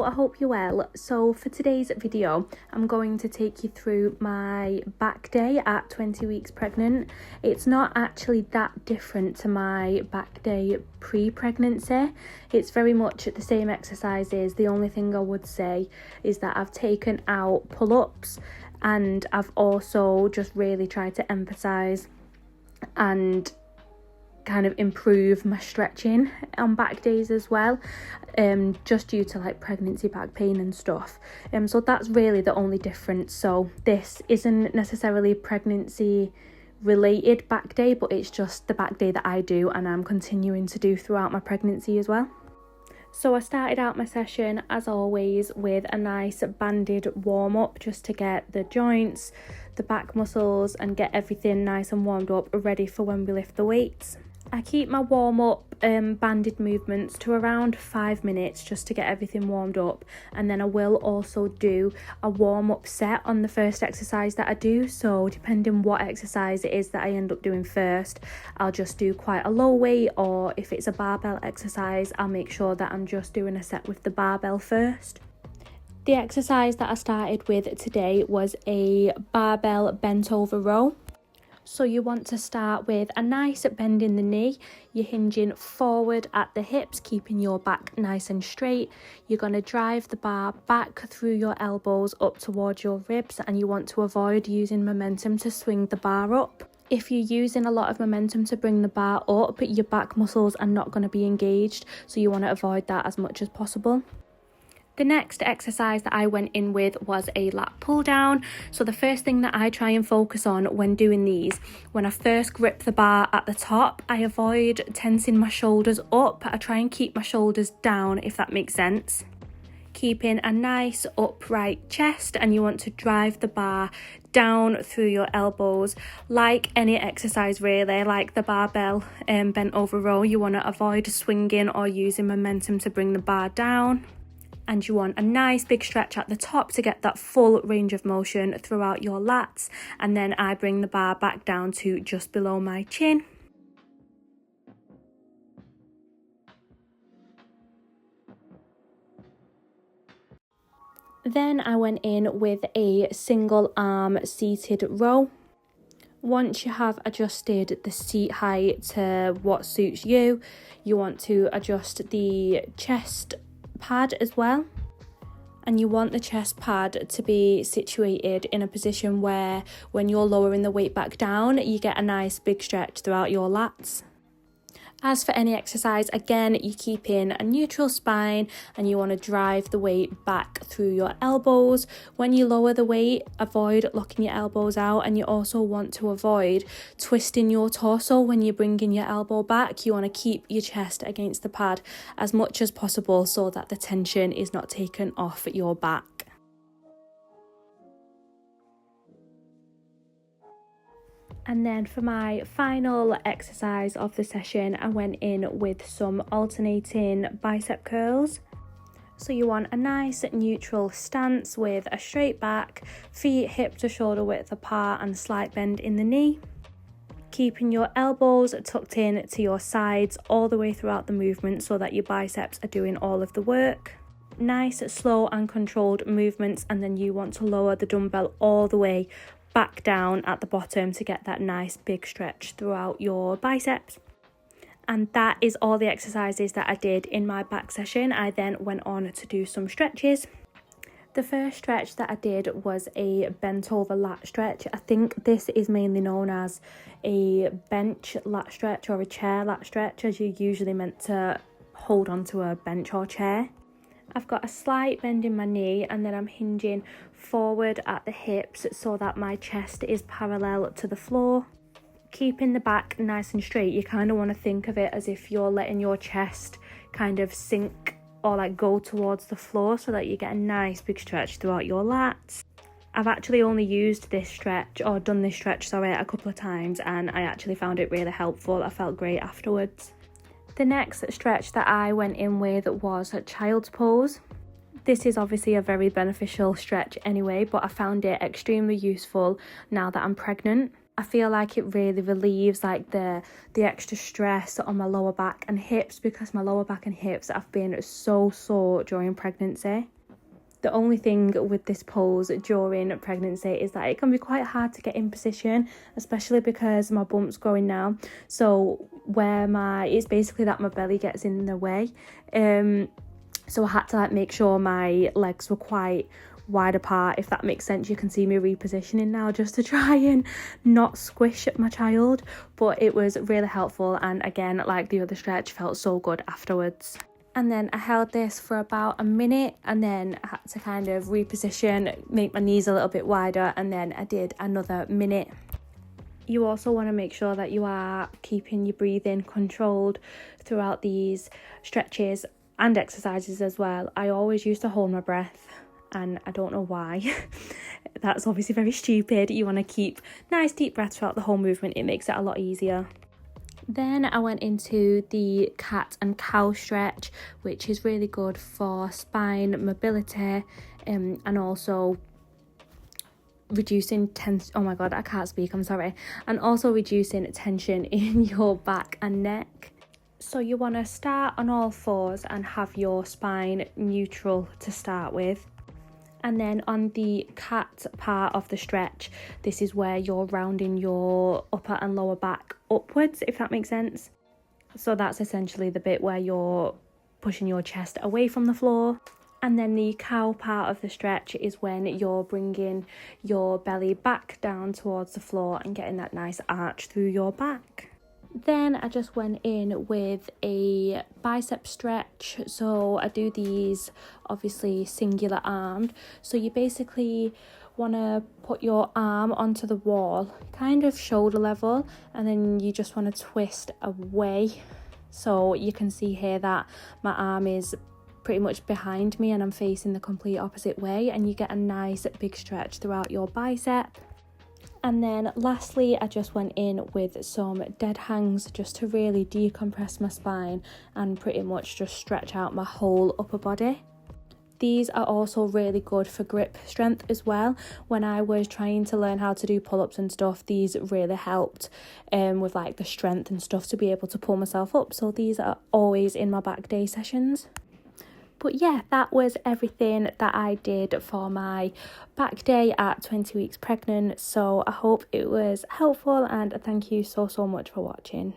I hope you're well. So for today's video, I'm going to take you through my back day at 20 weeks pregnant. It's not actually that different to my back day pre-pregnancy. It's very much the same exercises. The only thing I would say is that I've taken out pull-ups, and I've also just really tried to emphasize and kind of improve my stretching on back days as well, just due to like pregnancy back pain and stuff. So that's really the only difference. So this isn't necessarily pregnancy related back day, but it's just the back day that I do and I'm continuing to do throughout my pregnancy as well. So I started out my session as always with a nice banded warm up, just to get the joints, the back muscles and get everything nice and warmed up, ready for when we lift the weights. I keep my warm up banded movements to around 5 minutes, just to get everything warmed up, and then I will also do a warm up set on the first exercise that I do. So depending what exercise it is that I end up doing first, I'll just do quite a low weight, or if it's a barbell exercise, I'll make sure that I'm just doing a set with the barbell first. The exercise that I started with today was a barbell bent over row. So you want to start with a nice bend in the knee. You're hinging forward at the hips, keeping your back nice and straight. You're going to drive the bar back through your elbows up towards your ribs, and you want to avoid using momentum to swing the bar up. If you're using a lot of momentum to bring the bar up, your back muscles are not going to be engaged, so you want to avoid that as much as possible. The next exercise that I went in with was a lat pull down. So the first thing that I try and focus on when doing these, when I first grip the bar at the top, I avoid tensing my shoulders up. I try and keep my shoulders down, if that makes sense. Keeping a nice upright chest, and you want to drive the bar down through your elbows. Like any exercise really, like the barbell bent over row, you want to avoid swinging or using momentum to bring the bar down. And you want a nice big stretch at the top to get that full range of motion throughout your lats. And then I bring the bar back down to just below my chin. Then I went in with a single arm seated row. Once you have adjusted the seat height to what suits you, you want to adjust the chest pad as well, and you want the chest pad to be situated in a position where when you're lowering the weight back down, you get a nice big stretch throughout your lats. As for any exercise, again, you keep in a neutral spine and you want to drive the weight back through your elbows. When you lower the weight, avoid locking your elbows out, and you also want to avoid twisting your torso when you're bringing your elbow back. You want to keep your chest against the pad as much as possible so that the tension is not taken off your back. And then for my final exercise of the session, I went in with some alternating bicep curls. So you want a nice neutral stance with a straight back, feet hip to shoulder width apart and slight bend in the knee. Keeping your elbows tucked in to your sides all the way throughout the movement so that your biceps are doing all of the work. Nice, slow and controlled movements, and then you want to lower the dumbbell all the way back down at the bottom to get that nice big stretch throughout your biceps. And that is all the exercises that I did in my back session. I then went on to do some stretches. The first stretch that I did was a bent over lat stretch. I think this is mainly known as a bench lat stretch or a chair lat stretch, as you're usually meant to hold onto a bench or chair. I've got a slight bend in my knee, and then I'm hinging forward at the hips so that my chest is parallel to the floor. Keeping the back nice and straight, you kind of want to think of it as if you're letting your chest kind of sink or like go towards the floor so that you get a nice big stretch throughout your lats. I've actually only used this stretch, or done this stretch, sorry, a couple of times, and I actually found it really helpful. I felt great afterwards. The next stretch that I went in with was a child's pose. This is obviously a very beneficial stretch anyway, but I found it extremely useful now that I'm pregnant. I feel like it really relieves like the extra stress on my lower back and hips, because my lower back and hips have been so sore during pregnancy. The only thing with this pose during pregnancy is that it can be quite hard to get in position, especially because my bump's growing now. So it's basically that my belly gets in the way. So I had to like make sure my legs were quite wide apart, if that makes sense. You can see me repositioning now just to try and not squish my child, but it was really helpful, and again, like the other stretch, felt so good afterwards. And then I held this for about a minute, and then I had to kind of reposition, make my knees a little bit wider, and then I did another minute. You also want to make sure that you are keeping your breathing controlled throughout these stretches and exercises as well. I always used to hold my breath, and I don't know why. That's obviously very stupid. You want to keep nice deep breaths throughout the whole movement. It makes it a lot easier. Then I went into the cat and cow stretch, which is really good for spine mobility, and also reducing tension. Oh my god, I can't speak, I'm sorry. And also reducing tension in your back and neck. So you want to start on all fours and have your spine neutral to start with. And then on the cat part of the stretch, this is where you're rounding your upper and lower back upwards, if that makes sense. So that's essentially the bit where you're pushing your chest away from the floor. And then the cow part of the stretch is when you're bringing your belly back down towards the floor and getting that nice arch through your back. Then I just went in with a bicep stretch. So I do these obviously singular armed. So you basically want to put your arm onto the wall, kind of shoulder level, and then you just want to twist away. So you can see here that my arm is pretty much behind me and I'm facing the complete opposite way, and you get a nice big stretch throughout your bicep. And then lastly, I just went in with some dead hangs just to really decompress my spine and pretty much just stretch out my whole upper body. These are also really good for grip strength as well. When I was trying to learn how to do pull-ups and stuff, these really helped with like the strength and stuff to be able to pull myself up. So these are always in my back day sessions. But yeah, that was everything that I did for my back day at 20 weeks pregnant. So I hope it was helpful, and thank you so much for watching.